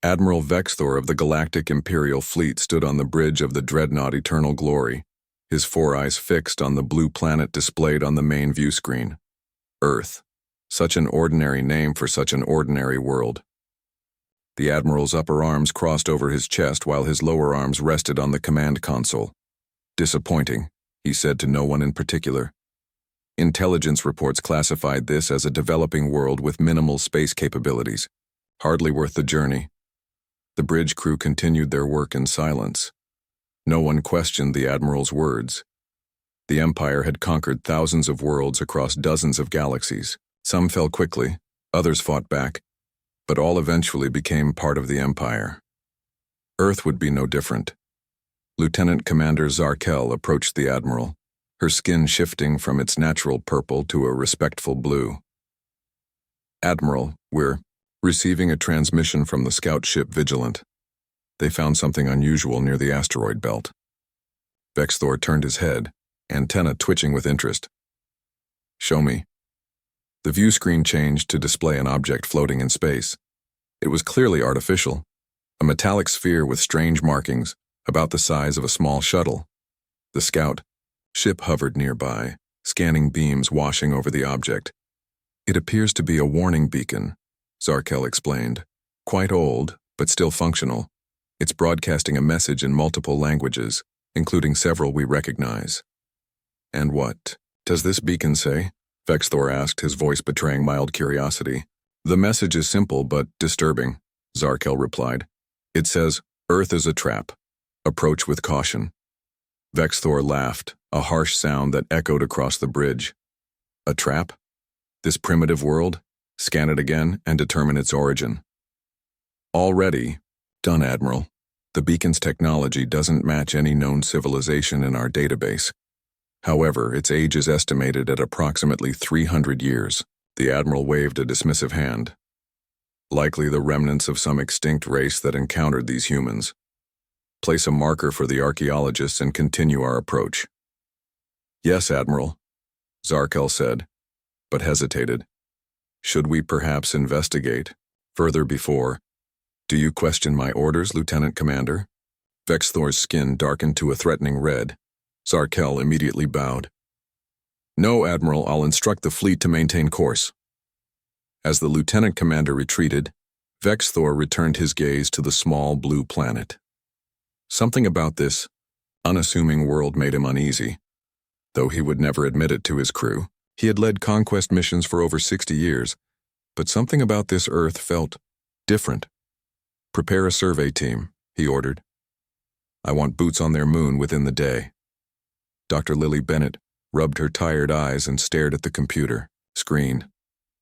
Admiral Vexthor of the Galactic Imperial Fleet stood on the bridge of the dreadnought Eternal Glory, his four eyes fixed on the blue planet displayed on the main view screen. Earth. Such an ordinary name for such an ordinary world. The Admiral's upper arms crossed over his chest while his lower arms rested on the command console. Disappointing, he said to no one in particular. Intelligence reports classified this as a developing world with minimal space capabilities. Hardly worth the journey. The bridge crew continued their work in silence. No one questioned the Admiral's words. The Empire had conquered thousands of worlds across dozens of galaxies. Some fell quickly, others fought back, but all eventually became part of the Empire. Earth would be no different. Lieutenant Commander Zarkel approached the Admiral, her skin shifting from its natural purple to a respectful blue. "Admiral, we're receiving a transmission from the scout ship Vigilant. They found something unusual near the asteroid belt." Vexthor turned his head, antenna twitching with interest. "Show me." The view screen changed to display an object floating in space. It was clearly artificial, a metallic sphere with strange markings, about the size of a small shuttle. The scout ship hovered nearby, scanning beams washing over the object. "It appears to be a warning beacon," Zarkel explained. "Quite old, but still functional. It's broadcasting a message in multiple languages, including several we recognize." "And what does this beacon say?" Vexthor asked, his voice betraying mild curiosity. "The message is simple but disturbing," Zarkel replied. "It says, 'Earth is a trap. Approach with caution.'" Vexthor laughed, a harsh sound that echoed across the bridge. "A trap? This primitive world? Scan it again and determine its origin." "Already done, Admiral. The beacon's technology doesn't match any known civilization in our database. However, its age is estimated at approximately 300 years. The Admiral waved a dismissive hand. "Likely the remnants of some extinct race that encountered these humans. Place a marker for the archaeologists and continue our approach." "Yes, Admiral," Zarkel said, but hesitated. "Should we perhaps investigate further before?" "Do you question my orders, Lieutenant Commander?" Vexthor's skin darkened to a threatening red. Zarkel immediately bowed. "No, Admiral, I'll instruct the fleet to maintain course." As the Lieutenant Commander retreated, Vexthor returned his gaze to the small blue planet. Something about this unassuming world made him uneasy, though he would never admit it to his crew. He had led conquest missions for over 60 years, but something about this Earth felt different. "Prepare a survey team," he ordered. "I want boots on their moon within the day." Dr. Lily Bennett rubbed her tired eyes and stared at the computer screen.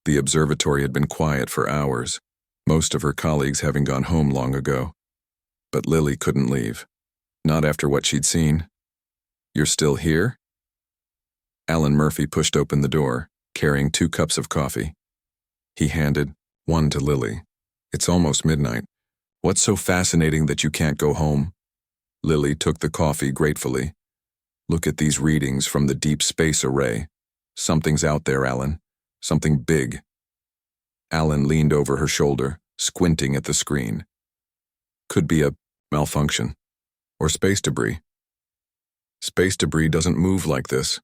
The observatory had been quiet for hours, most of her colleagues having gone home long ago. But Lily couldn't leave. Not after what she'd seen. "You're still here?" Alan Murphy pushed open the door, carrying 2 cups of coffee. He handed one to Lily. "It's almost midnight. What's so fascinating that you can't go home?" Lily took the coffee gratefully. "Look at these readings from the Deep Space Array. Something's out there, Alan. Something big." Alan leaned over her shoulder, squinting at the screen. "Could be a malfunction. Or space debris." "Space debris doesn't move like this."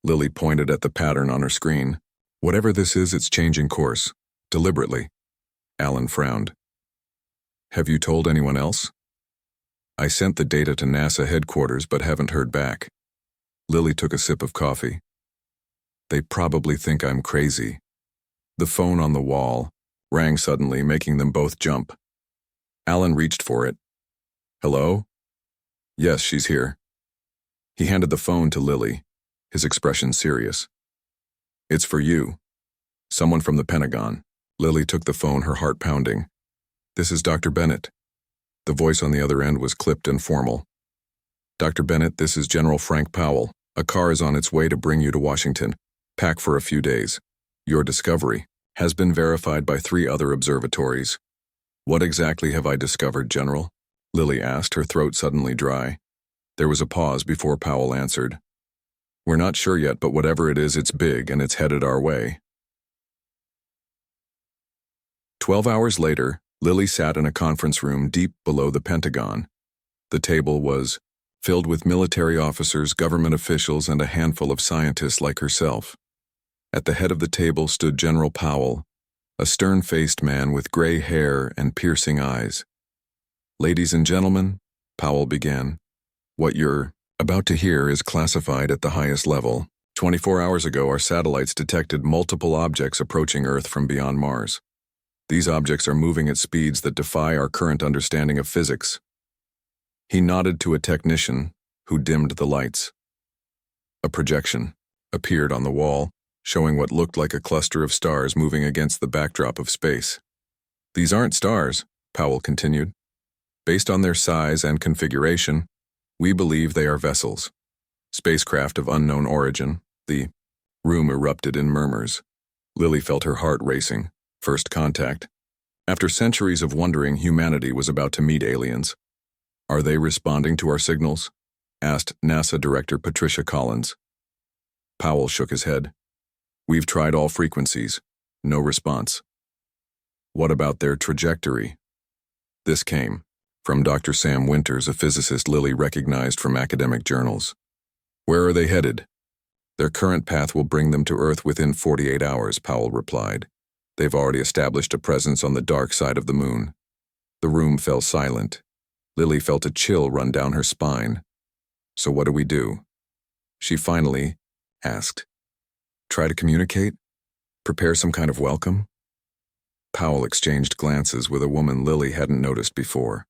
Lily pointed at the pattern on her screen. "Whatever this is, it's changing course. Deliberately." Alan frowned. "Have you told anyone else?" "I sent the data to NASA headquarters but haven't heard back." Lily took a sip of coffee. "They probably think I'm crazy." The phone on the wall rang suddenly, making them both jump. Alan reached for it. "Hello?" "Yes, she's here." He handed the phone to Lily, his expression serious. "It's for you. Someone from the Pentagon." Lily took the phone, her heart pounding. "This is Dr. Bennett." The voice on the other end was clipped and formal. "Dr. Bennett, this is General Frank Powell. A car is on its way to bring you to Washington. Pack for a few days. Your discovery has been verified by 3 other observatories." "What exactly have I discovered, General?" Lily asked, her throat suddenly dry. There was a pause before Powell answered. "We're not sure yet, but whatever it is, it's big and it's headed our way." 12 hours later, Lily sat in a conference room deep below the Pentagon. The table was filled with military officers, government officials, and a handful of scientists like herself. At the head of the table stood General Powell, a stern-faced man with gray hair and piercing eyes. "Ladies and gentlemen," Powell began, "what you're about to hear is classified at the highest level. 24 hours ago, our satellites detected multiple objects approaching Earth from beyond Mars. These objects are moving at speeds that defy our current understanding of physics." He nodded to a technician who dimmed the lights. A projection appeared on the wall, showing what looked like a cluster of stars moving against the backdrop of space. "These aren't stars," Powell continued. "Based on their size and configuration, we believe they are vessels. Spacecraft of unknown origin." The room erupted in murmurs. Lily felt her heart racing. First contact. After centuries of wondering, humanity was about to meet aliens. "Are they responding to our signals?" asked NASA Director Patricia Collins. Powell shook his head. "We've tried all frequencies. No response." "What about their trajectory?" This came from Dr. Sam Winters, a physicist Lily recognized from academic journals. "Where are they headed?" "Their current path will bring them to Earth within 48 hours, Powell replied. "They've already established a presence on the dark side of the moon." The room fell silent. Lily felt a chill run down her spine. "So what do we do?" she finally asked. "Try to communicate? Prepare some kind of welcome?" Powell exchanged glances with a woman Lily hadn't noticed before.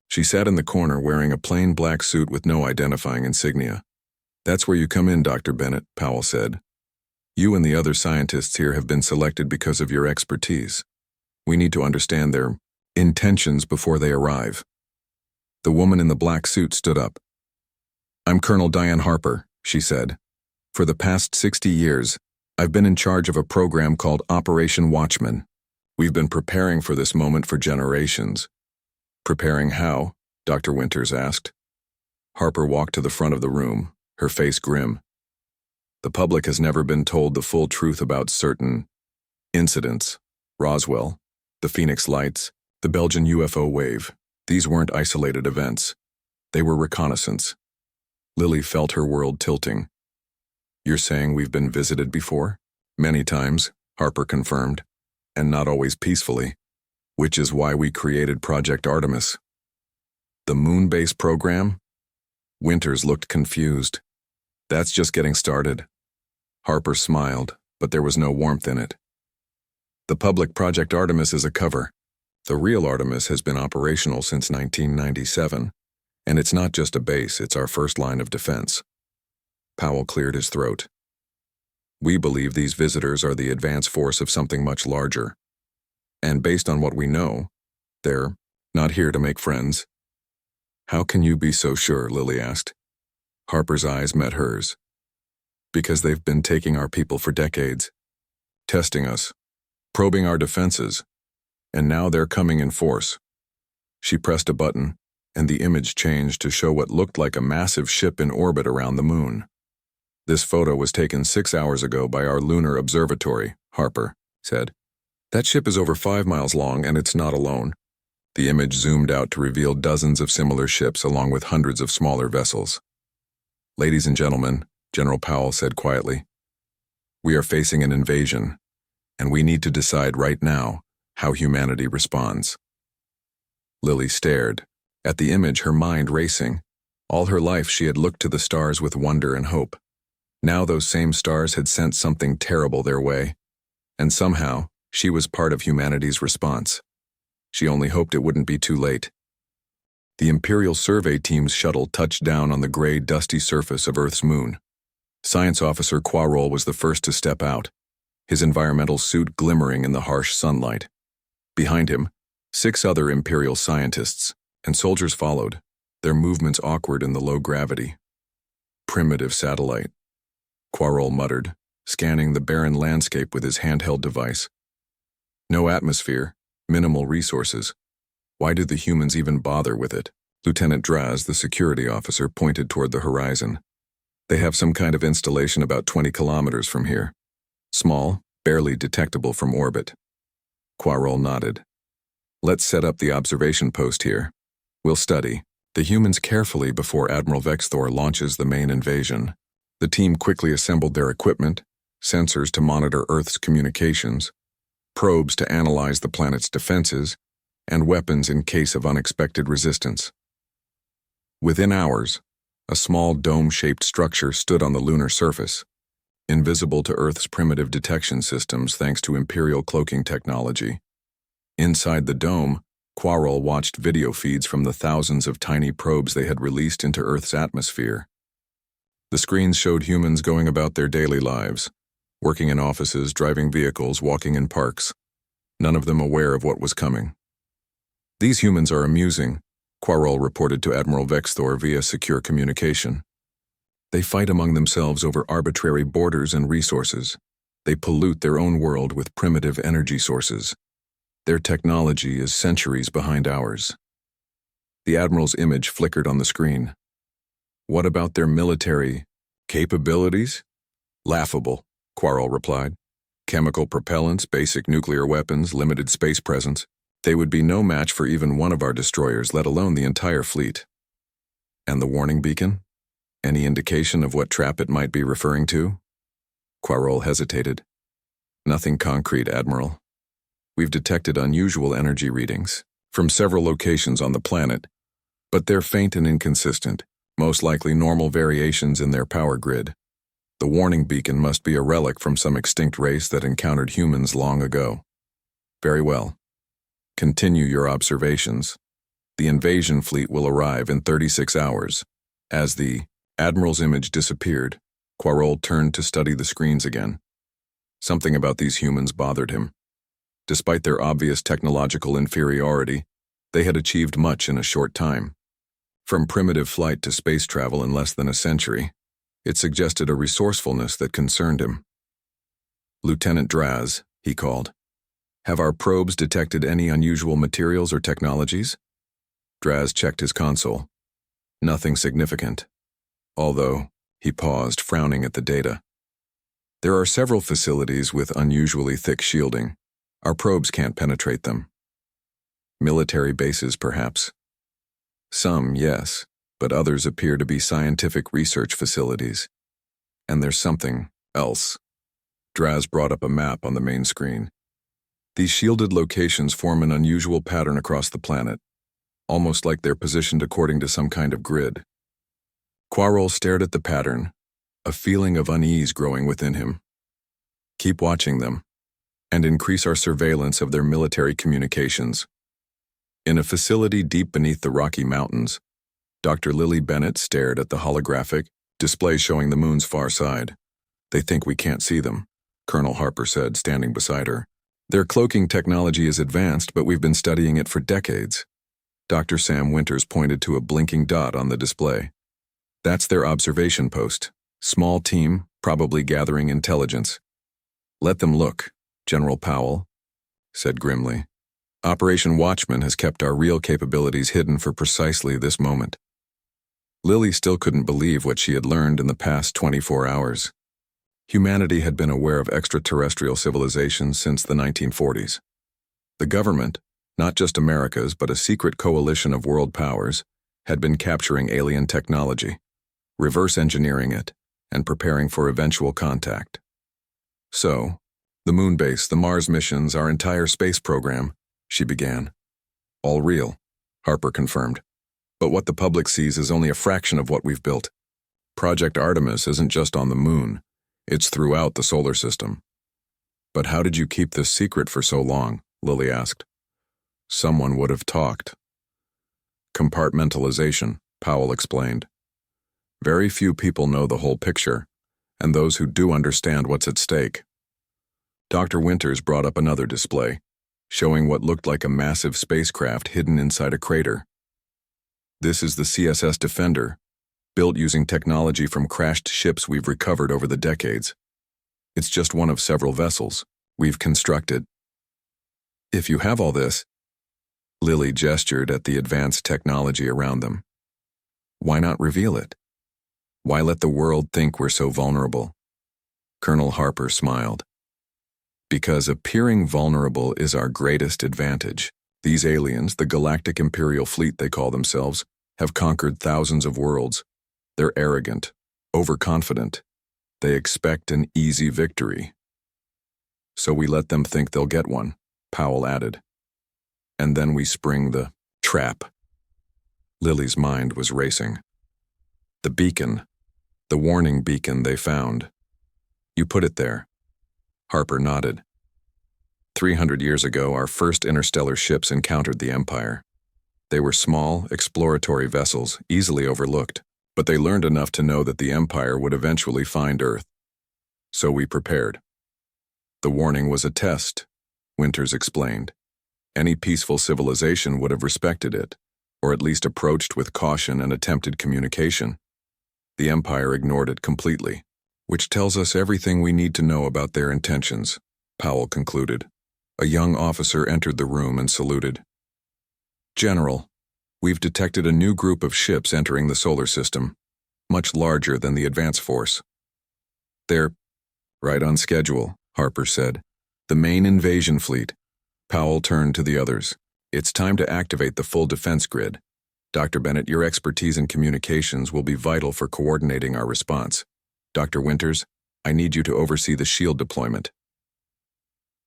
She sat in the corner wearing a plain black suit with no identifying insignia. "That's where you come in, Dr. Bennett," Powell said. "You and the other scientists here have been selected because of your expertise. We need to understand their intentions before they arrive." The woman in the black suit stood up. "I'm Colonel Diane Harper," she said. "For the past 60 years, I've been in charge of a program called Operation Watchman. We've been preparing for this moment for generations." "Preparing how?" Dr. Winters asked. Harper walked to the front of the room, her face grim. "The public has never been told the full truth about certain incidents. Roswell, the Phoenix Lights, the Belgian UFO wave. These weren't isolated events. They were reconnaissance." Lily felt her world tilting. "You're saying we've been visited before?" "Many times," Harper confirmed, "and not always peacefully, which is why we created Project Artemis." "The moon base program?" Winters looked confused. "That's just getting started." Harper smiled, but there was no warmth in it. "The public Project Artemis is a cover. The real Artemis has been operational since 1997, and it's not just a base, it's our first line of defense." Powell cleared his throat. "We believe these visitors are the advance force of something much larger. And based on what we know, they're not here to make friends." "How can you be so sure?" Lily asked. Harper's eyes met hers. "Because they've been taking our people for decades, testing us, probing our defenses, and now they're coming in force." She pressed a button, and the image changed to show what looked like a massive ship in orbit around the moon. "This photo was taken 6 hours ago by our lunar observatory," Harper said. "That ship is over 5 miles long, and it's not alone." The image zoomed out to reveal dozens of similar ships along with hundreds of smaller vessels. "Ladies and gentlemen," General Powell said quietly, "we are facing an invasion, and we need to decide right now how humanity responds." Lily stared. At the image, her mind racing. All her life she had looked to the stars with wonder and hope. Now those same stars had sent something terrible their way, and somehow she was part of humanity's response. She only hoped it wouldn't be too late. The Imperial Survey Team's shuttle touched down on the gray, dusty surface of Earth's moon. Science Officer Quarrel was the first to step out, his environmental suit glimmering in the harsh sunlight. Behind him, 6 other Imperial scientists and soldiers followed, their movements awkward in the low gravity. "Primitive satellite," Quarrel muttered, scanning the barren landscape with his handheld device. "No atmosphere, minimal resources. Why do the humans even bother with it?" Lieutenant Draz, the security officer, pointed toward the horizon. "They have some kind of installation about 20 kilometers from here. Small, barely detectable from orbit." Quarrel nodded. Let's set up the observation post here. We'll study the humans carefully before Admiral Vexthor launches the main invasion. The team quickly assembled their equipment, sensors to monitor Earth's communications, probes to analyze the planet's defenses, and weapons in case of unexpected resistance. Within hours, a small dome-shaped structure stood on the lunar surface, invisible to Earth's primitive detection systems thanks to Imperial cloaking technology. Inside the dome, Quarrel watched video feeds from the thousands of tiny probes they had released into Earth's atmosphere. The screens showed humans going about their daily lives, working in offices, driving vehicles, walking in parks, none of them aware of what was coming. These humans are amusing, Quarrel reported to Admiral Vexthor via secure communication. They fight among themselves over arbitrary borders and resources. They pollute their own world with primitive energy sources. Their technology is centuries behind ours. The Admiral's image flickered on the screen. What about their military capabilities? Laughable, Quarrel replied. Chemical propellants, basic nuclear weapons, limited space presence. They would be no match for even one of our destroyers, let alone the entire fleet. And the warning beacon? Any indication of what trap it might be referring to? Quarrel hesitated. Nothing concrete, Admiral. We've detected unusual energy readings from several locations on the planet, but they're faint and inconsistent, most likely normal variations in their power grid. The warning beacon must be a relic from some extinct race that encountered humans long ago. Very well. Continue your observations. The invasion fleet will arrive in 36 hours. As the Admiral's image disappeared, Quarrel turned to study the screens again. Something about these humans bothered him. Despite their obvious technological inferiority, they had achieved much in a short time. From primitive flight to space travel in less than a century, it suggested a resourcefulness that concerned him. Lieutenant Draz, he called. Have our probes detected any unusual materials or technologies? Draz checked his console. Nothing significant. Although, he paused, frowning at the data. There are several facilities with unusually thick shielding. Our probes can't penetrate them. Military bases, perhaps. Some, yes, but others appear to be scientific research facilities. And there's something else. Draz brought up a map on the main screen. These shielded locations form an unusual pattern across the planet, almost like they're positioned according to some kind of grid. Quarrel stared at the pattern, a feeling of unease growing within him. Keep watching them, and increase our surveillance of their military communications. In a facility deep beneath the Rocky Mountains, Dr. Lily Bennett stared at the holographic display showing the moon's far side. They think we can't see them, Colonel Harper said, standing beside her. Their cloaking technology is advanced, but we've been studying it for decades. Dr. Sam Winters pointed to a blinking dot on the display. That's their observation post. Small team, probably gathering intelligence. Let them look, General Powell said grimly. Operation Watchman has kept our real capabilities hidden for precisely this moment. Lily still couldn't believe what she had learned in the past 24 hours. Humanity had been aware of extraterrestrial civilizations since the 1940s. The government, not just America's but a secret coalition of world powers, had been capturing alien technology, reverse engineering it, and preparing for eventual contact. So, the moon base, the Mars missions, our entire space program, she began. All real, Harper confirmed. But what the public sees is only a fraction of what we've built. Project Artemis isn't just on the moon, it's throughout the solar system. But how did you keep this secret for so long? Lily asked. Someone would have talked. Compartmentalization, Powell explained. Very few people know the whole picture, and those who do understand what's at stake. Dr. Winters brought up another display, showing what looked like a massive spacecraft hidden inside a crater. This is the CSS Defender, built using technology from crashed ships we've recovered over the decades. It's just one of several vessels we've constructed. If you have all this, Lily gestured at the advanced technology around them. Why not reveal it? Why let the world think we're so vulnerable? Colonel Harper smiled. Because appearing vulnerable is our greatest advantage, These aliens, the Galactic Imperial Fleet they call themselves, have conquered thousands of worlds. They're arrogant, overconfident. They expect an easy victory. So we let them think they'll get one, Powell added. And then we spring the trap. Lily's mind was racing. The beacon, the warning beacon they found. You put it there. Harper nodded. 300 years ago, our first interstellar ships encountered the Empire. They were small, exploratory vessels, easily overlooked, but they learned enough to know that the Empire would eventually find Earth. So we prepared. The warning was a test, Winters explained. Any peaceful civilization would have respected it, or at least approached with caution and attempted communication. The Empire ignored it completely, which tells us everything we need to know about their intentions, Powell concluded. A young officer entered the room and saluted. General, we've detected a new group of ships entering the solar system, much larger than the advance force. They're right on schedule, Harper said. The main invasion fleet. Powell turned to the others. It's time to activate the full defense grid. Dr. Bennett, your expertise in communications will be vital for coordinating our response. Dr. Winters, I need you to oversee the shield deployment.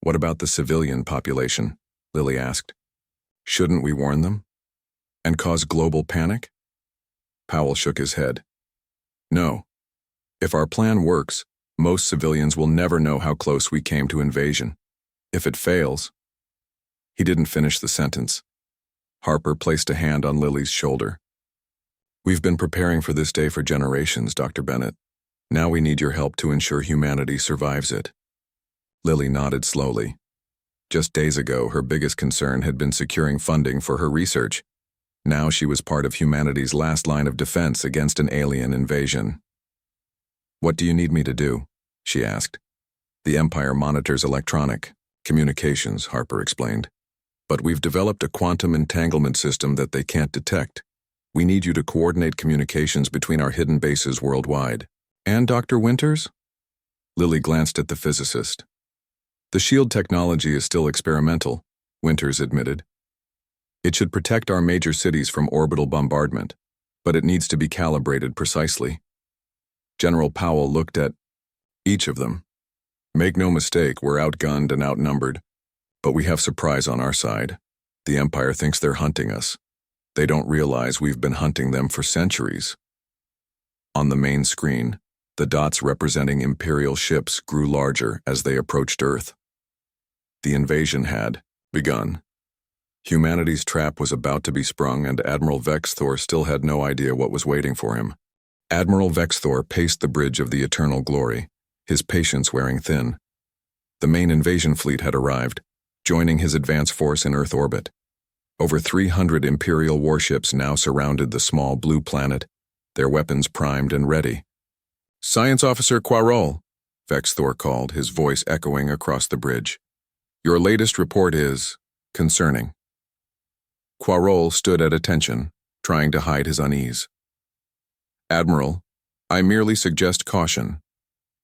What about the civilian population? Lily asked. Shouldn't we warn them? And cause global panic? Powell shook his head. No. If our plan works, most civilians will never know how close we came to invasion. If it fails... He didn't finish the sentence. Harper placed a hand on Lily's shoulder. We've been preparing for this day for generations, Dr. Bennett. Now we need your help to ensure humanity survives it. Lily nodded slowly. Just days ago, her biggest concern had been securing funding for her research. Now she was part of humanity's last line of defense against an alien invasion. What do you need me to do? She asked. The Empire monitors electronic communications, Harper explained. But we've developed a quantum entanglement system that they can't detect. We need you to coordinate communications between our hidden bases worldwide. And Dr. Winters? Lily glanced at the physicist. The shield technology is still experimental, Winters admitted. It should protect our major cities from orbital bombardment, but it needs to be calibrated precisely. General Powell looked at each of them. Make no mistake, we're outgunned and outnumbered, but we have surprise on our side. The Empire thinks they're hunting us. They don't realize we've been hunting them for centuries. On the main screen, the dots representing Imperial ships grew larger as they approached Earth. The invasion had begun. Humanity's trap was about to be sprung, and Admiral Vexthor still had no idea what was waiting for him. Admiral Vexthor paced the bridge of the Eternal Glory, his patience wearing thin. The main invasion fleet had arrived, joining his advance force in Earth orbit. Over 300 Imperial warships now surrounded the small blue planet, their weapons primed and ready. Science Officer Quarrel, Vexthor called, his voice echoing across the bridge. Your latest report is concerning. Quarrel stood at attention, trying to hide his unease. Admiral, I merely suggest caution.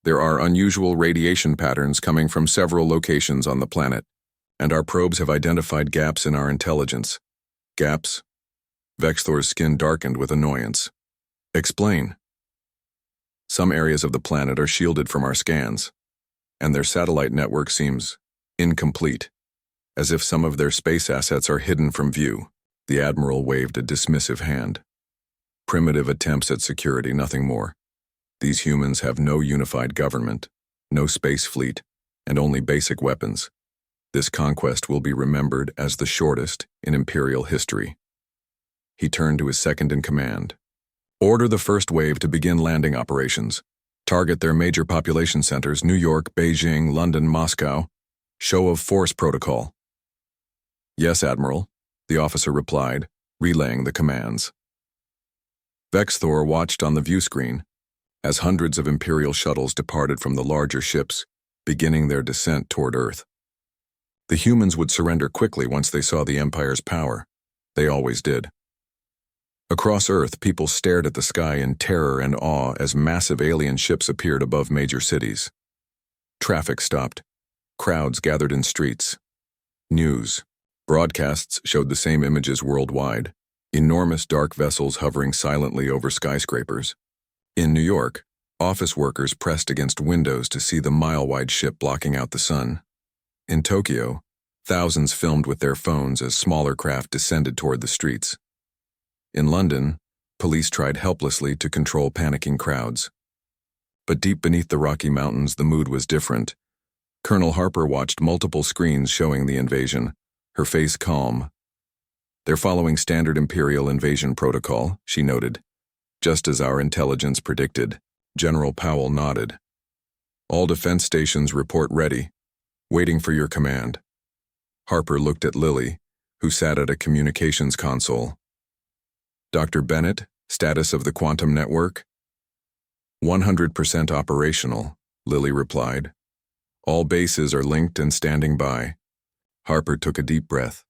There are unusual radiation patterns coming from several locations on the planet, and our probes have identified gaps in our intelligence. Gaps? Vexthor's skin darkened with annoyance. Explain. Some areas of the planet are shielded from our scans, and their satellite network seems incomplete, as if some of their space assets are hidden from view. The Admiral waved a dismissive hand. Primitive attempts at security, nothing more. These humans have no unified government, no space fleet, and only basic weapons. This conquest will be remembered as the shortest in Imperial history. He turned to his second-in-command. Order the first wave to begin landing operations. Target their major population centers, New York, Beijing, London, Moscow. Show of force protocol. Yes, Admiral, the officer replied, relaying the commands. Vexthor watched on the view screen as hundreds of Imperial shuttles departed from the larger ships, beginning their descent toward Earth. The humans would surrender quickly once they saw the Empire's power. They always did. Across Earth, people stared at the sky in terror and awe as massive alien ships appeared above major cities. Traffic stopped. Crowds gathered in streets. News, Broadcasts showed the same images worldwide, enormous dark vessels hovering silently over skyscrapers. In New York, office workers pressed against windows to see the mile-wide ship blocking out the sun. In Tokyo, thousands filmed with their phones as smaller craft descended toward the streets. In London, police tried helplessly to control panicking crowds. But deep beneath the Rocky Mountains, the mood was different. Colonel Harper watched multiple screens showing the invasion, her face calm. "They're following standard Imperial invasion protocol," she noted. "Just as our intelligence predicted." General Powell nodded. "All defense stations report ready, waiting for your command." Harper looked at Lily, who sat at a communications console. "Dr. Bennett, status of the quantum network?" 100% operational, Lily replied. "All bases are linked and standing by." Harper took a deep breath.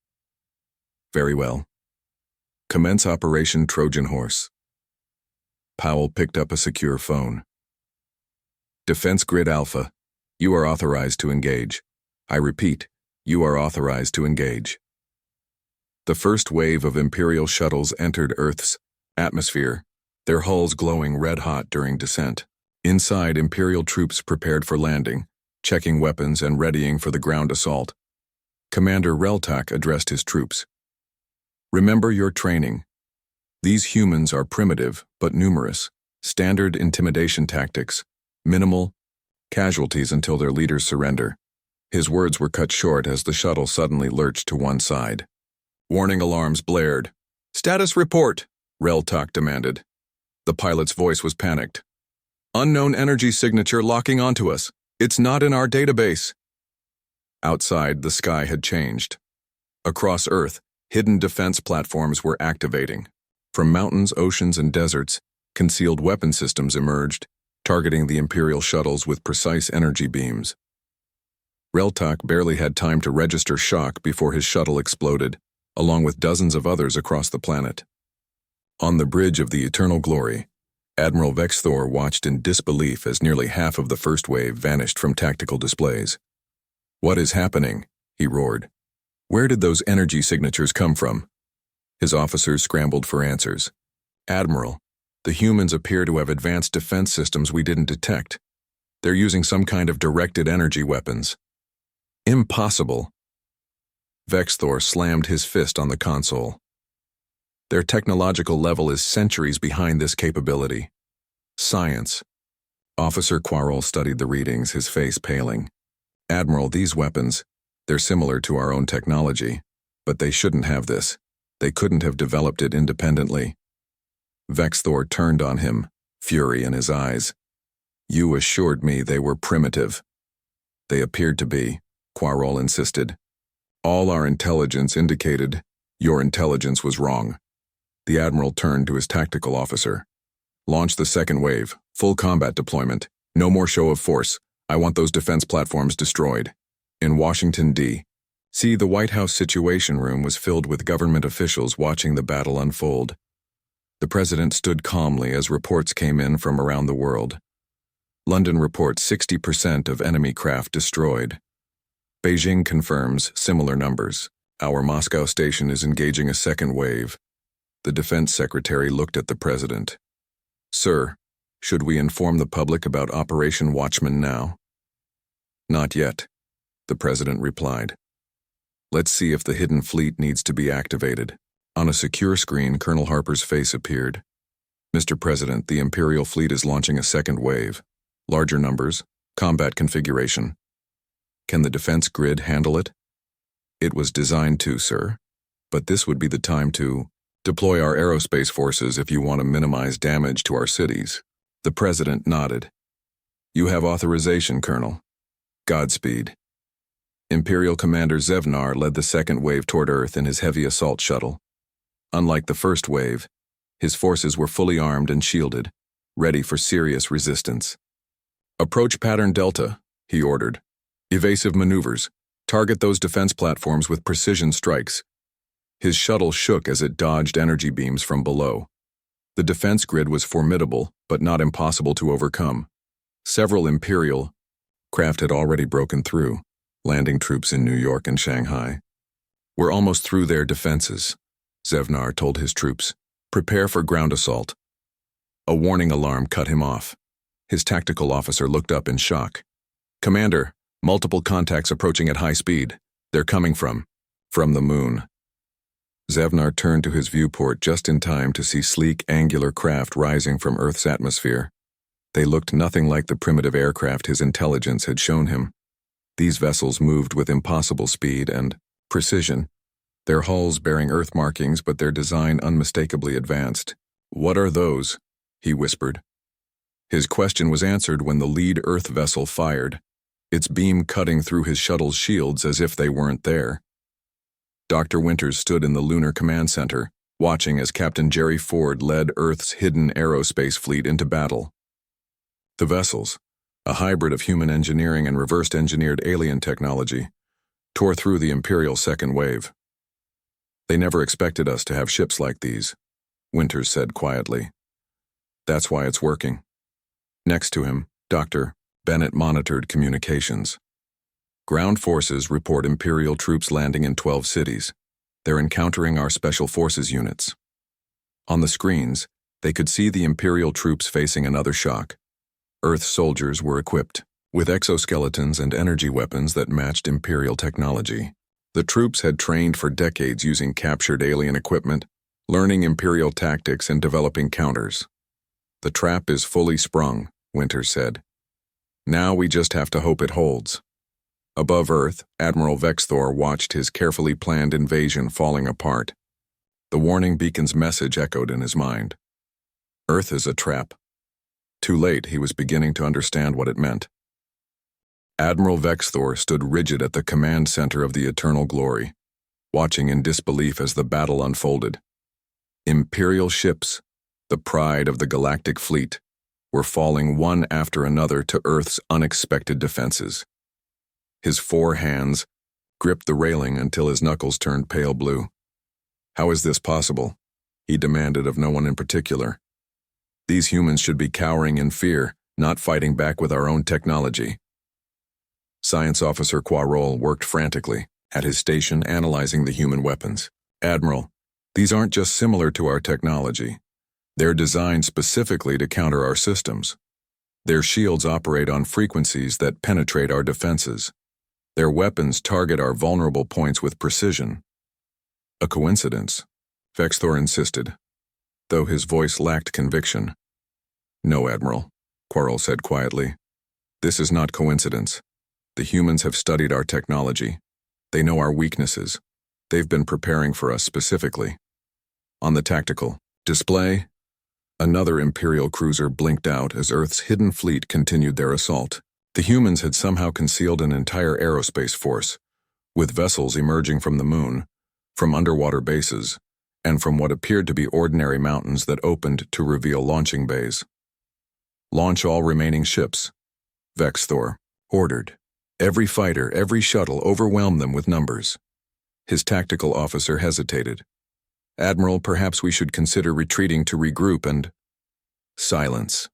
"Very well. Commence Operation Trojan Horse." Powell picked up a secure phone. "Defense Grid Alpha, you are authorized to engage. I repeat, you are authorized to engage." The first wave of Imperial shuttles entered Earth's atmosphere, their hulls glowing red-hot during descent. Inside, Imperial troops prepared for landing, checking weapons and readying for the ground assault. Commander Reltak addressed his troops. "Remember your training. These humans are primitive but numerous. Standard intimidation tactics, minimal casualties until their leaders surrender." His words were cut short as the shuttle suddenly lurched to one side. Warning alarms blared. "Status report," Reltak demanded. The pilot's voice was panicked. "Unknown energy signature locking onto us. It's not in our database." Outside, the sky had changed. Across Earth, hidden defense platforms were activating. From mountains, oceans, and deserts, concealed weapon systems emerged, targeting the Imperial shuttles with precise energy beams. Reltak barely had time to register shock before his shuttle exploded, along with dozens of others across the planet. On the bridge of the Eternal Glory, Admiral Vexthor watched in disbelief as nearly half of the first wave vanished from tactical displays. "What is happening?" he roared. "Where did those energy signatures come from?" His officers scrambled for answers. "Admiral, the humans appear to have advanced defense systems we didn't detect. They're using some kind of directed energy weapons." "Impossible." Vexthor slammed his fist on the console. "Their technological level is centuries behind this capability. Science." Officer Quarrel studied the readings, his face paling. "Admiral, these weapons, they're similar to our own technology, but they shouldn't have this. They couldn't have developed it independently." Vexthor turned on him, fury in his eyes. "You assured me they were primitive." "They appeared to be," Quarrel insisted. "All our intelligence indicated your intelligence was wrong." The Admiral turned to his tactical officer. "Launch the second wave, full combat deployment. No more show of force. I want those defense platforms destroyed." In Washington, D.C., the White House Situation Room was filled with government officials watching the battle unfold. The president stood calmly as reports came in from around the world. London reports 60% of enemy craft destroyed. Beijing confirms similar numbers. Our Moscow station is engaging a second wave. The defense secretary looked at the president. "Sir, should we inform the public about Operation Watchman now?" "Not yet," the president replied. "Let's see if the hidden fleet needs to be activated." On a secure screen, Colonel Harper's face appeared. "Mr. President, the Imperial fleet is launching a second wave. Larger numbers, combat configuration. Can the defense grid handle it?" "It was designed to, sir. But this would be the time to deploy our aerospace forces if you want to minimize damage to our cities." The president nodded. "You have authorization, Colonel. Godspeed." Imperial Commander Zevnar led the second wave toward Earth in his heavy assault shuttle. Unlike the first wave, his forces were fully armed and shielded, ready for serious resistance. "Approach pattern Delta," he ordered. "Evasive maneuvers. Target those defense platforms with precision strikes." His shuttle shook as it dodged energy beams from below. The defense grid was formidable, but not impossible to overcome. Several Imperial craft had already broken through, landing troops in New York and Shanghai. We're almost through their defenses, Zevnar told his troops. Prepare for ground assault. A warning alarm cut him off. His tactical officer looked up in shock. Commander, multiple contacts approaching at high speed. They're coming from the moon. Zevnar turned to his viewport just in time to see sleek, angular craft rising from Earth's atmosphere. They looked nothing like the primitive aircraft his intelligence had shown him. These vessels moved with impossible speed and precision, their hulls bearing Earth markings but their design unmistakably advanced. What are those? He whispered. His question was answered when the lead Earth vessel fired, its beam cutting through his shuttle's shields as if they weren't there. Dr. Winters stood in the Lunar Command Center, watching as Captain Jerry Ford led Earth's hidden aerospace fleet into battle. The vessels, a hybrid of human engineering and reversed-engineered alien technology, tore through the Imperial second wave. They never expected us to have ships like these, Winters said quietly. That's why it's working. Next to him, Dr. Bennett monitored communications. Ground forces report Imperial troops landing in 12 cities. They're encountering our Special Forces units. On the screens, they could see the Imperial troops facing another shock. Earth soldiers were equipped with exoskeletons and energy weapons that matched Imperial technology. The troops had trained for decades using captured alien equipment, learning Imperial tactics and developing counters. The trap is fully sprung, Winters said. Now we just have to hope it holds. Above Earth, Admiral Vexthor watched his carefully planned invasion falling apart. The warning beacon's message echoed in his mind. Earth is a trap. Too late, he was beginning to understand what it meant. Admiral Vexthor stood rigid at the command center of the Eternal Glory, watching in disbelief as the battle unfolded. Imperial ships, the pride of the Galactic Fleet, were falling one after another to Earth's unexpected defenses. His 4 hands gripped the railing until his knuckles turned pale blue. How is this possible? He demanded of no one in particular. These humans should be cowering in fear, not fighting back with our own technology. Science Officer Poirot worked frantically at his station analyzing the human weapons. Admiral, these aren't just similar to our technology. They're designed specifically to counter our systems. Their shields operate on frequencies that penetrate our defenses. Their weapons target our vulnerable points with precision. A coincidence, Vexthor insisted, though his voice lacked conviction. No, Admiral, Poirot said quietly. This is not coincidence. The humans have studied our technology. They know our weaknesses. They've been preparing for us specifically. On the tactical display, another Imperial cruiser blinked out as Earth's hidden fleet continued their assault. The humans had somehow concealed an entire aerospace force, with vessels emerging from the moon, from underwater bases, and from what appeared to be ordinary mountains that opened to reveal launching bays. Launch all remaining ships, Vexthor ordered. Every fighter, every shuttle, overwhelm them with numbers. His tactical officer hesitated. Admiral, perhaps we should consider retreating to regroup and... Silence.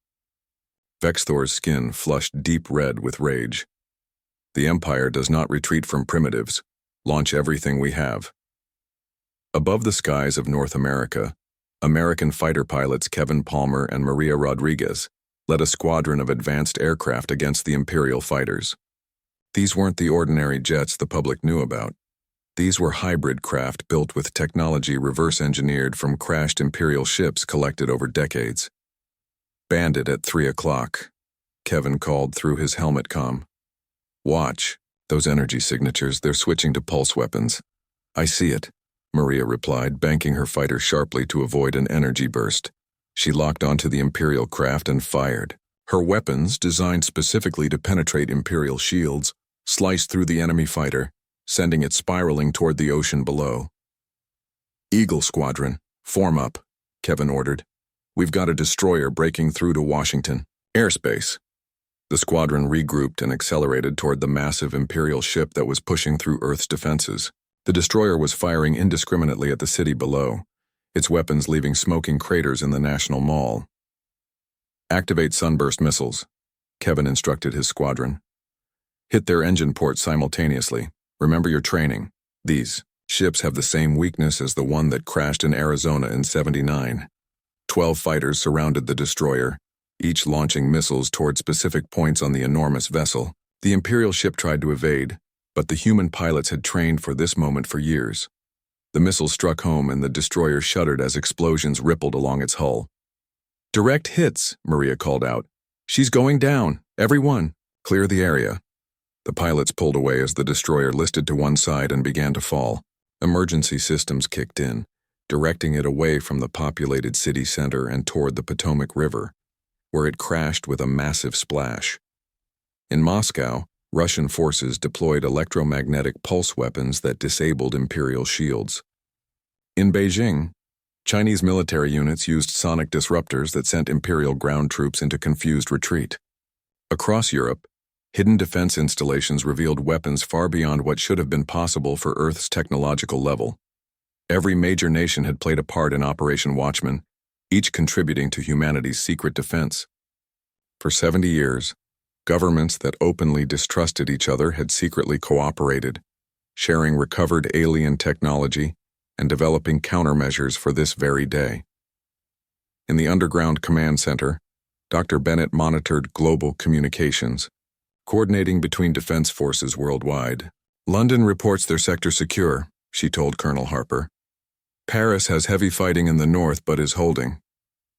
Vexthor's skin flushed deep red with rage. The Empire does not retreat from primitives. Launch everything we have. Above the skies of North America, American fighter pilots Kevin Palmer and Maria Rodriguez led a squadron of advanced aircraft against the Imperial fighters. These weren't the ordinary jets the public knew about. These were hybrid craft built with technology reverse-engineered from crashed Imperial ships collected over decades. Bandit at 3 o'clock, Kevin called through his helmet comm. Watch, those energy signatures, they're switching to pulse weapons. I see it, Maria replied, banking her fighter sharply to avoid an energy burst. She locked onto the Imperial craft and fired. Her weapons, designed specifically to penetrate Imperial shields, sliced through the enemy fighter, sending it spiraling toward the ocean below. Eagle Squadron, form up, Kevin ordered. We've got a destroyer breaking through to Washington airspace. The squadron regrouped and accelerated toward the massive Imperial ship that was pushing through Earth's defenses. The destroyer was firing indiscriminately at the city below, its weapons leaving smoking craters in the National Mall. Activate sunburst missiles, Kevin instructed his squadron. Hit their engine ports simultaneously. Remember your training. These ships have the same weakness as the one that crashed in Arizona in '79. 12 fighters surrounded the destroyer, each launching missiles toward specific points on the enormous vessel. The Imperial ship tried to evade, but the human pilots had trained for this moment for years. The missiles struck home and the destroyer shuddered as explosions rippled along its hull. "Direct hits," Maria called out. "She's going down. Everyone, clear the area." The pilots pulled away as the destroyer listed to one side and began to fall. Emergency systems kicked in, directing it away from the populated city center and toward the Potomac River, where it crashed with a massive splash. In Moscow, Russian forces deployed electromagnetic pulse weapons that disabled Imperial shields. In Beijing, Chinese military units used sonic disruptors that sent Imperial ground troops into confused retreat. Across Europe, hidden defense installations revealed weapons far beyond what should have been possible for Earth's technological level. Every major nation had played a part in Operation Watchman, each contributing to humanity's secret defense. For 70 years, governments that openly distrusted each other had secretly cooperated, sharing recovered alien technology and developing countermeasures for this very day. In the underground command center, Dr. Bennett monitored global communications, coordinating between defense forces worldwide. "London reports their sector secure," she told Colonel Harper. "Paris has heavy fighting in the north but is holding.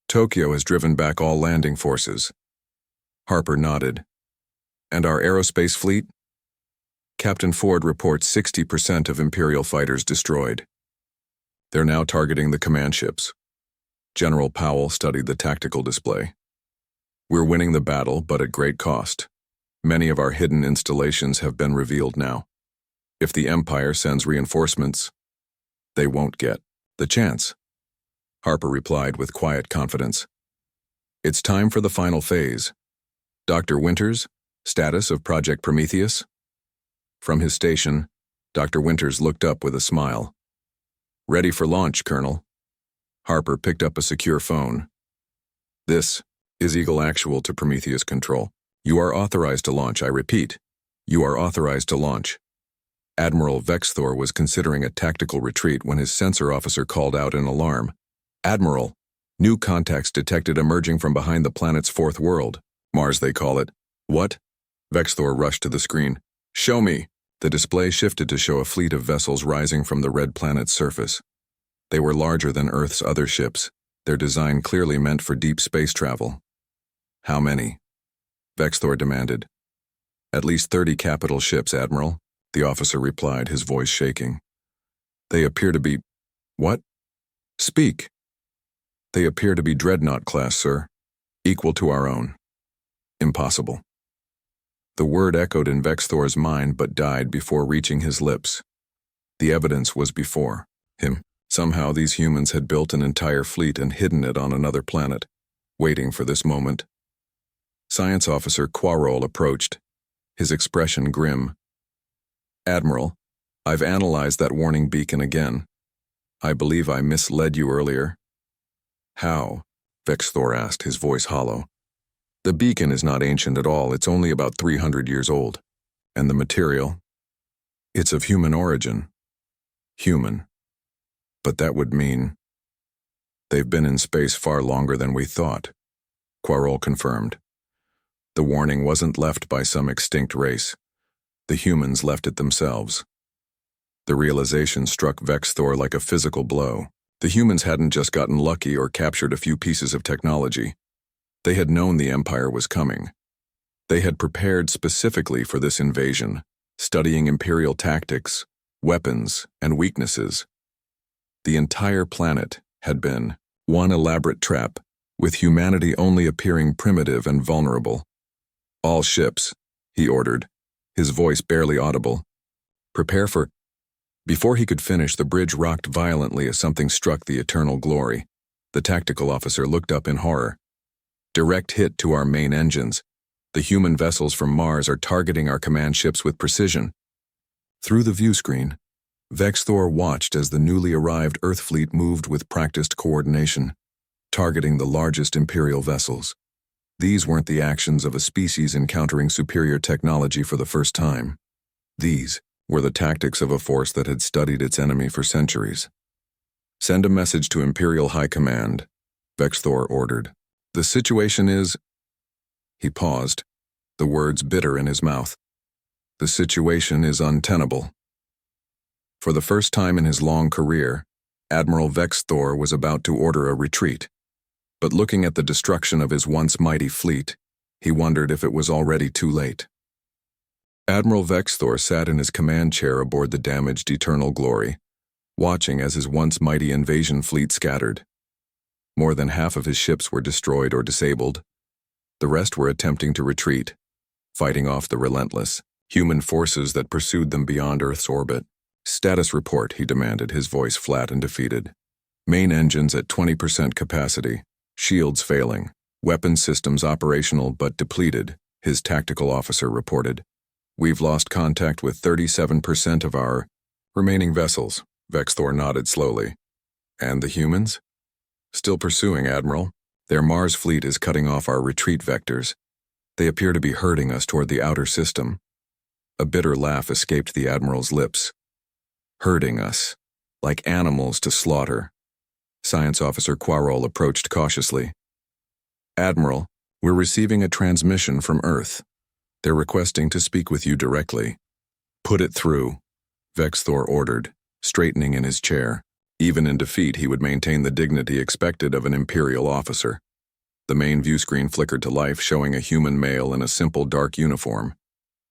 Tokyo has driven back all landing forces." Harper nodded. "And our aerospace fleet?" "Captain Ford reports 60% of Imperial fighters destroyed. They're now targeting the command ships." General Powell studied the tactical display. "We're winning the battle, but at great cost. Many of our hidden installations have been revealed now. If the Empire sends reinforcements, they won't get the chance." Harper replied with quiet confidence. "It's time for the final phase. Dr. Winters, status of Project Prometheus?" From his station, Dr. Winters looked up with a smile. "Ready for launch, Colonel." Harper picked up a secure phone. "This is Eagle Actual to Prometheus Control. You are authorized to launch, I repeat. You are authorized to launch." Admiral Vexthor was considering a tactical retreat when his sensor officer called out in alarm. "Admiral, new contacts detected emerging from behind the planet's fourth world. Mars, they call it." "What?" Vexthor rushed to the screen. "Show me." The display shifted to show a fleet of vessels rising from the red planet's surface. They were larger than Earth's other ships, their design clearly meant for deep space travel. "How many?" Vexthor demanded. "At least 30 capital ships, Admiral," the officer replied, his voice shaking. "They appear to be—" "What?" "Speak." "They appear to be Dreadnought class, sir. Equal to our own." "Impossible." The word echoed in Vexthor's mind but died before reaching his lips. The evidence was before him. Somehow these humans had built an entire fleet and hidden it on another planet, waiting for this moment. Science Officer Quarrel approached, his expression grim. "Admiral, I've analyzed that warning beacon again. I believe I misled you earlier." "How?" Vexthor asked, his voice hollow. "The beacon is not ancient at all, it's only about 300 years old. And the material? It's of human origin." "Human. But that would mean—" "They've been in space far longer than we thought," Quarrel confirmed. "The warning wasn't left by some extinct race. The humans left it themselves." The realization struck Vexthor like a physical blow. The humans hadn't just gotten lucky or captured a few pieces of technology. They had known the Empire was coming. They had prepared specifically for this invasion, studying Imperial tactics, weapons, and weaknesses. The entire planet had been one elaborate trap, with humanity only appearing primitive and vulnerable. "All ships," he ordered, his voice barely audible. "Prepare for—" Before he could finish, the bridge rocked violently as something struck the eternal glory. The tactical officer looked up in horror. "Direct hit to our main engines. The human vessels from Mars are targeting our command ships with precision." Through the view screen, Vexthor watched as the newly arrived Earth fleet moved with practiced coordination, targeting the largest Imperial vessels. These weren't the actions of a species encountering superior technology for the first time. These were the tactics of a force that had studied its enemy for centuries. "Send a message to Imperial High Command," Vexthor ordered. "The situation is—" He paused, the words bitter in his mouth. "The situation is untenable." For the first time in his long career, Admiral Vexthor was about to order a retreat. But looking at the destruction of his once mighty fleet, he wondered if it was already too late. Admiral Vexthor sat in his command chair aboard the damaged Eternal Glory, watching as his once mighty invasion fleet scattered. More than half of his ships were destroyed or disabled. The rest were attempting to retreat, fighting off the relentless, human forces that pursued them beyond Earth's orbit. "Status report," he demanded, his voice flat and defeated. "Main engines at 20% capacity. Shields failing. Weapon systems operational but depleted," his tactical officer reported. "We've lost contact with 37% of our remaining vessels." Vexthor nodded slowly. "And the humans?" "Still pursuing, Admiral. Their Mars fleet is cutting off our retreat vectors. They appear to be herding us toward the outer system." A bitter laugh escaped the Admiral's lips. "Herding us, like animals to slaughter." Science Officer Quarrel approached cautiously. "Admiral, we're receiving a transmission from Earth. They're requesting to speak with you directly." "Put it through," Vexthor ordered, straightening in his chair. Even in defeat, he would maintain the dignity expected of an Imperial officer. The main viewscreen flickered to life, showing a human male in a simple dark uniform.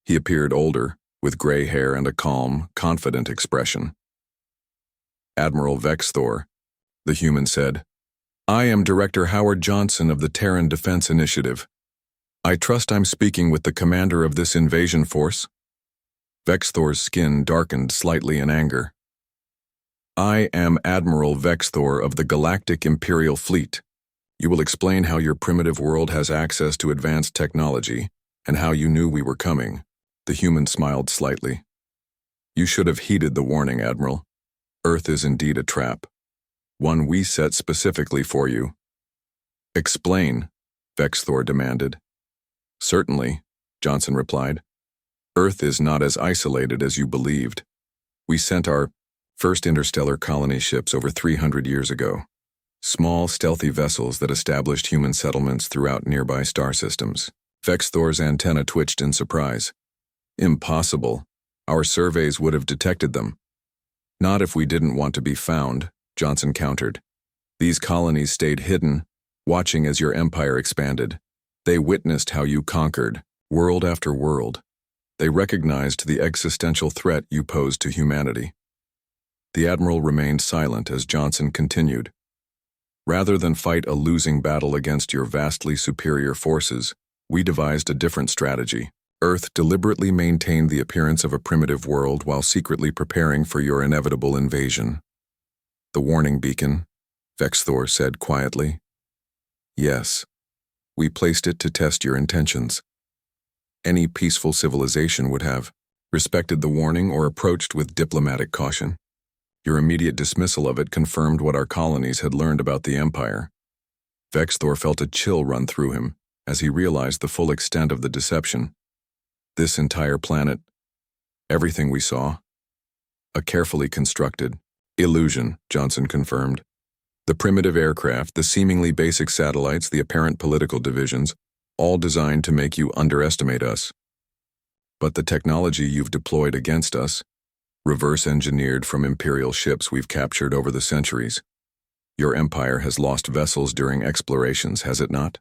He appeared older, with gray hair and a calm, confident expression. "Admiral Vexthor," the human said. "I am Director Howard Johnson of the Terran Defense Initiative. I trust I'm speaking with the commander of this invasion force." Vexthor's skin darkened slightly in anger. "I am Admiral Vexthor of the Galactic Imperial Fleet. You will explain how your primitive world has access to advanced technology and how you knew we were coming." The human smiled slightly. "You should have heeded the warning, Admiral. Earth is indeed a trap. One we set specifically for you." "Explain," Vexthor demanded. "Certainly," Johnson replied. "Earth is not as isolated as you believed. We sent our first interstellar colony ships over 300 years ago. Small, stealthy vessels that established human settlements throughout nearby star systems." Vexthor's antenna twitched in surprise. "Impossible. Our surveys would have detected them." "Not if we didn't want to be found," Johnson countered. "These colonies stayed hidden, watching as your empire expanded. They witnessed how you conquered, world after world. They recognized the existential threat you posed to humanity." The Admiral remained silent as Johnson continued. "Rather than fight a losing battle against your vastly superior forces, we devised a different strategy. Earth deliberately maintained the appearance of a primitive world while secretly preparing for your inevitable invasion." "The warning beacon," Vexthor said quietly. "Yes. We placed it to test your intentions. Any peaceful civilization would have respected the warning or approached with diplomatic caution. Your immediate dismissal of it confirmed what our colonies had learned about the Empire." Vexthor felt a chill run through him as he realized the full extent of the deception. This entire planet, everything we saw, a carefully constructed illusion, Johnson confirmed. The primitive aircraft, the seemingly basic satellites, the apparent political divisions, all designed to make you underestimate us. But the technology you've deployed against us, reverse-engineered from Imperial ships we've captured over the centuries. Your empire has lost vessels during explorations, has it not?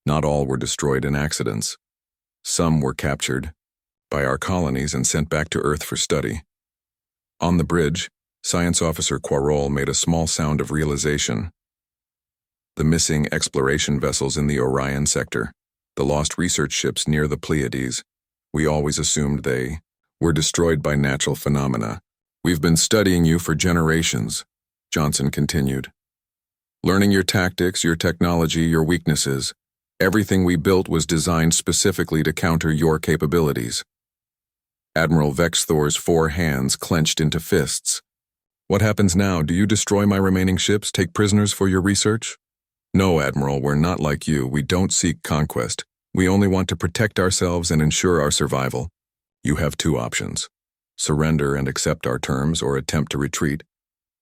Not all were destroyed in accidents. Some were captured by our colonies and sent back to Earth for study." On the bridge, Science Officer Quarrel made a small sound of realization. "The missing exploration vessels in the Orion sector, the lost research ships near the Pleiades, we always assumed they were destroyed by natural phenomena. We've been studying you for generations," Johnson continued. "Learning your tactics, your technology, your weaknesses. Everything we built was designed specifically to counter your capabilities." Admiral Vexthor's 4 hands clenched into fists. "What happens now? Do you destroy my remaining ships, take prisoners for your research?" "No, Admiral, we're not like you. We don't seek conquest. We only want to protect ourselves and ensure our survival. You have 2 options. Surrender and accept our terms or attempt to retreat,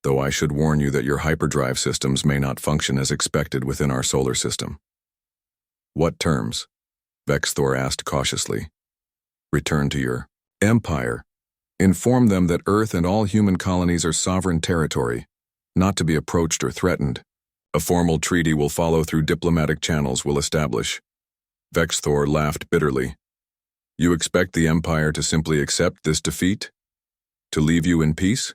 though I should warn you that your hyperdrive systems may not function as expected within our solar system." "What terms?" Vexthor asked cautiously. "Return to your empire. Inform them that Earth and all human colonies are sovereign territory, not to be approached or threatened. A formal treaty will follow through diplomatic channels we'll establish." Vexthor laughed bitterly. "You expect the Empire to simply accept this defeat? To leave you in peace?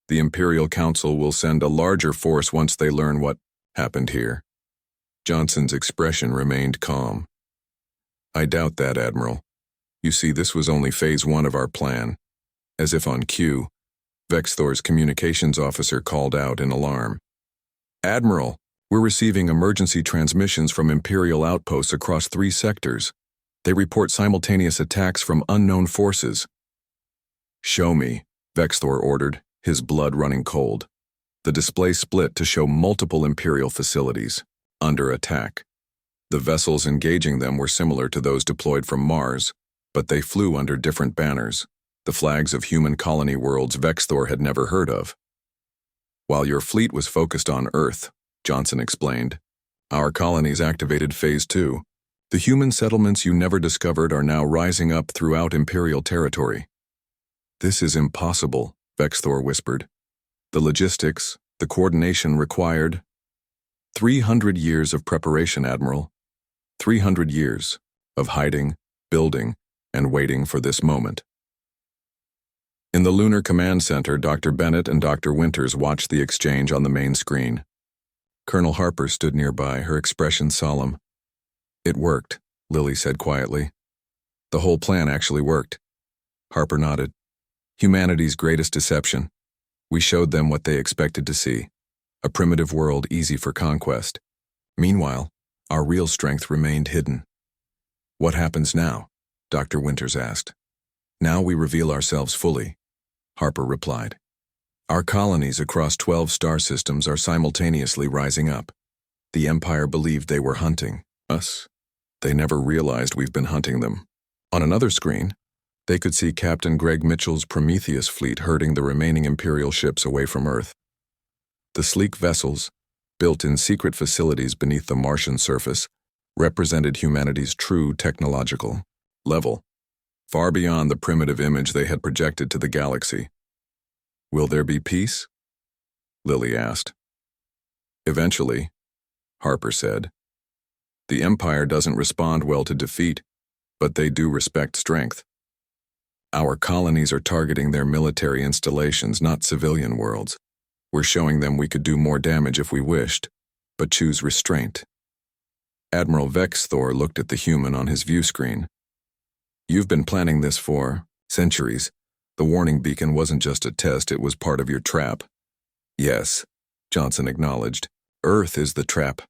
The Imperial Council will send a larger force once they learn what happened here." Johnson's expression remained calm. "I doubt that, Admiral. You see, this was only phase 1 of our plan." As if on cue, Vexthor's communications officer called out in alarm. "Admiral, we're receiving emergency transmissions from Imperial outposts across 3 sectors. They report simultaneous attacks from unknown forces." "Show me," Vexthor ordered, his blood running cold. The display split to show multiple Imperial facilities under attack. The vessels engaging them were similar to those deployed from Mars, but they flew under different banners, the flags of human colony worlds Vexthor had never heard of. "While your fleet was focused on Earth," Johnson explained, "our colonies activated Phase 2. The human settlements you never discovered are now rising up throughout Imperial territory." "This is impossible," Vexthor whispered. "The logistics, the coordination required." 300 years of preparation, Admiral. 300 years of hiding, building, and waiting for this moment. In the Lunar Command Center, Dr. Bennett and Dr. Winters watched the exchange on the main screen. Colonel Harper stood nearby, her expression solemn. "It worked," Lily said quietly. "The whole plan actually worked." Harper nodded. "Humanity's greatest deception. We showed them what they expected to see. A primitive world easy for conquest. Meanwhile, our real strength remained hidden." "What happens now?" Dr. Winters asked. "Now we reveal ourselves fully," Harper replied. "Our colonies across 12 star systems are simultaneously rising up. The Empire believed they were hunting us. They never realized we've been hunting them." On another screen, they could see Captain Greg Mitchell's Prometheus fleet herding the remaining Imperial ships away from Earth. The sleek vessels, built in secret facilities beneath the Martian surface, represented humanity's true technological level, far beyond the primitive image they had projected to the galaxy. "Will there be peace?" Lily asked. "Eventually," Harper said. "The Empire doesn't respond well to defeat, but they do respect strength. Our colonies are targeting their military installations, not civilian worlds. We're showing them we could do more damage if we wished, but choose restraint." Admiral Vexthor looked at the human on his view screen. "You've been planning this for centuries. The warning beacon wasn't just a test, it was part of your trap." "Yes," Johnson acknowledged. "Earth is the trap.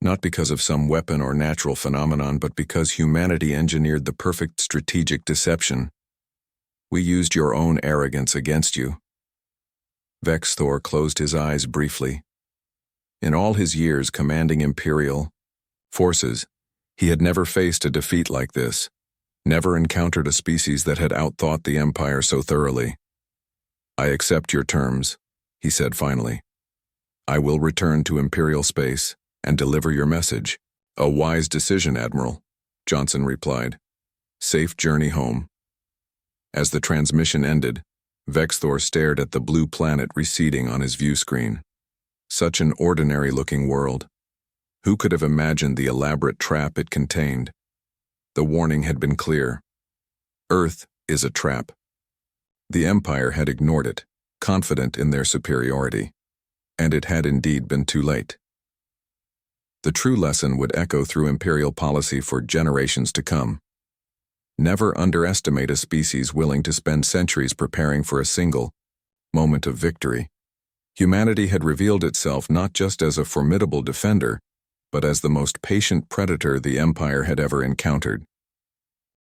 Not because of some weapon or natural phenomenon, but because humanity engineered the perfect strategic deception. We used your own arrogance against you." Vexthor closed his eyes briefly. In all his years commanding Imperial forces, he had never faced a defeat like this, never encountered a species that had outthought the Empire so thoroughly. "I accept your terms," he said finally. "I will return to Imperial space and deliver your message." "A wise decision, Admiral," Johnson replied. "Safe journey home." As the transmission ended, Vexthor stared at the blue planet receding on his view screen. Such an ordinary-looking world. Who could have imagined the elaborate trap it contained? The warning had been clear. Earth is a trap. The Empire had ignored it, confident in their superiority. And it had indeed been too late. The true lesson would echo through Imperial policy for generations to come. Never underestimate a species willing to spend centuries preparing for a single moment of victory. Humanity had revealed itself not just as a formidable defender, but as the most patient predator the Empire had ever encountered.